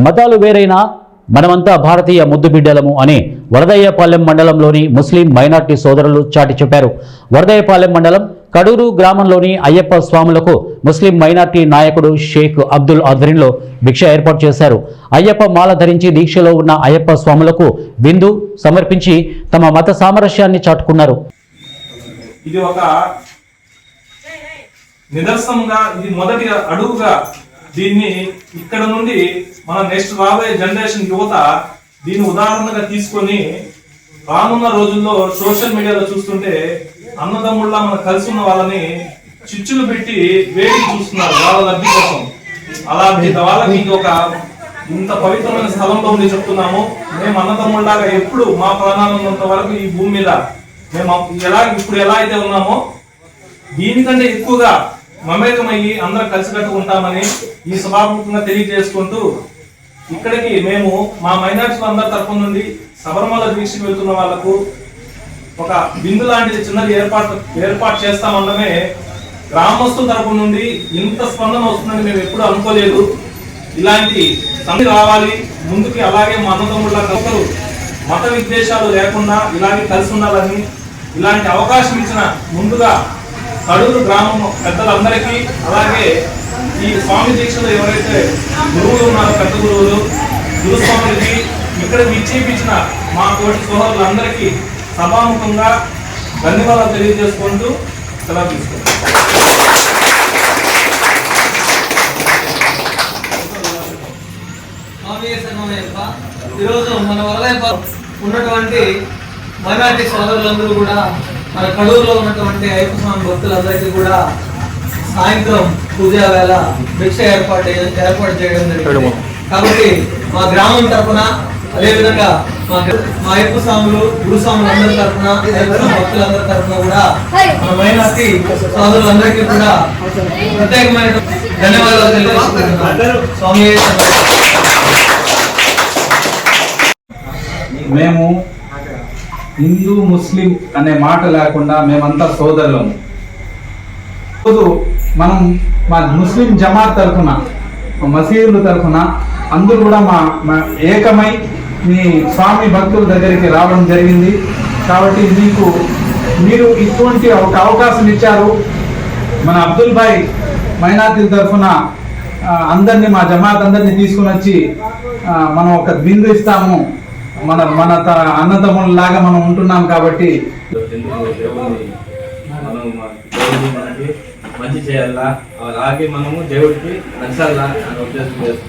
మతాలు వేరైనా మనమంతా భారతీయ ముద్దుబిడ్డలము అని వరదయ్యపాలెం మండలంలోని ముస్లిం మైనార్టీ సోదరులు చాటి చెప్పారు. వరదయ్యపాలెం మండలం కడూరు గ్రామంలోని అయ్యప్ప స్వాములకు ముస్లిం మైనార్టీ నాయకుడు షేక్ అబ్దుల్ ఆధ్వర్యంలో భిక్ష ఏర్పాటు చేశారు. అయ్యప్ప మాల ధరించి దీక్షలో ఉన్న అయ్యప్ప స్వాములకు విందు సమర్పించి తమ మత సామరస్యాన్ని చాటుకున్నారు. ఇది ఒక నిదర్శనంగా, ఇది మొదటి అడుగుగా దీన్ని ఇక్కడ నుండి మన నెక్స్ట్ రాబోయే జనరేషన్ యువత దీన్ని ఉదాహరణగా తీసుకొని రానున్న రోజుల్లో సోషల్ మీడియాలో చూస్తుంటే అన్నదమ్ముళ్ళ మనం కలిసి ఉన్న వాళ్ళని చిచ్చులు పెట్టి వేడి చూస్తున్నారు వాళ్ళ లబ్ధి కోసం. అలాంటి వాళ్ళకి ఒక ఇంత పవిత్రమైన స్థలంలో ఉండి చెప్తున్నాము, మేము అన్నదమ్ముళ్ళలాగా ఎప్పుడు మా ప్రాణాలు ఉన్నంత వరకు ఈ భూమి మీద మేము ఇప్పుడు ఎలా అయితే ఉన్నామో దీనికంటే ఎక్కువగా మమేకమయ్యి అందరం కలిసికట్టు ఉంటామని ఈ సభాముఖంగా తెలియజేసుకుంటూ ఇక్కడికి మేము మా మైనార్టీల అందరి తరఫు నుండి శబరిమల దీక్షకు వెళ్తున్న వాళ్లకు ఒక బిందు లాంటిది చిన్నది ఏర్పాటు చేస్తామన్నమే గ్రామస్తుల తరఫు నుండి ఇంత స్పందన వస్తుందని మేము ఎప్పుడు అనుకోలేదు. ఇలాంటి సంధి రావాలి ముందుకి, అలాగే మా అన్నదమ్ముళ్ళ ఒకరు మత విద్వేషాలు లేకుండా ఇలాగే కలిసి ఉండాలని ఇలాంటి అవకాశం ఇచ్చిన ముందుగా కడూరు గ్రామం పెద్దలందరికీ, అలాగే ఈ స్వామి దీక్షలో ఎవరైతే గురువులు ఉన్నారో పెద్ద గురువులు గురుస్వాములకి ఇక్కడ విచ్చేపించిన మా తోటి సోదరులందరికీ సభాముఖంగా ధన్యవాదాలు తెలియజేసుకుంటూ సెలవు తీసుకుంటాం. ఈరోజు మన వరదయ్యపాలెం ఉన్నటువంటి మైనార్టీ సోదరులందరూ కూడా మన కడూరులో ఉన్నటువంటి అయ్యప్ప స్వామి భక్తులందరికీ కూడా సాయంత్రం పూజా వేళ భిక్ష ఏర్పాటు చేయడం జరిగింది. కాబట్టి మా గ్రామం తరఫున, అదేవిధంగా మా అయ్యప్ప స్వాములు గురుస్వాములు అందరి తరఫున, అయ్యప్ప స్వామి భక్తులందరి తరఫున కూడా మన మైనార్టీ సోదరులందరికీ కూడా ప్రత్యేకమైన ధన్యవాదాలు తెలియజేస్తున్నాను. స్వామి మేము హిందూ ముస్లిం అనే మాట లేకుండా మేమంతా సోదరులము. రోజు మనం మా ముస్లిం జమాత్ తరఫున, మసీదుల తరఫున అందరూ కూడా మా ఏకమై మీ స్వామి భక్తుల దగ్గరికి రావడం జరిగింది. కాబట్టి మీరు ఇటువంటి ఒక అవకాశం ఇచ్చారు. మన అబ్దుల్ భాయ్ మైనార్టీల తరఫున అందరినీ, మా జమాత్ అందరినీ తీసుకుని వచ్చి మనం ఒక బిందు ఇస్తాము, మన అన్నదమ్ములలాగా మనం ఉంటున్నాం. కాబట్టి మంచి చేయాలా, అలాగే మనము దేవుడికి నచ్చాలా అని ఉద్దేశం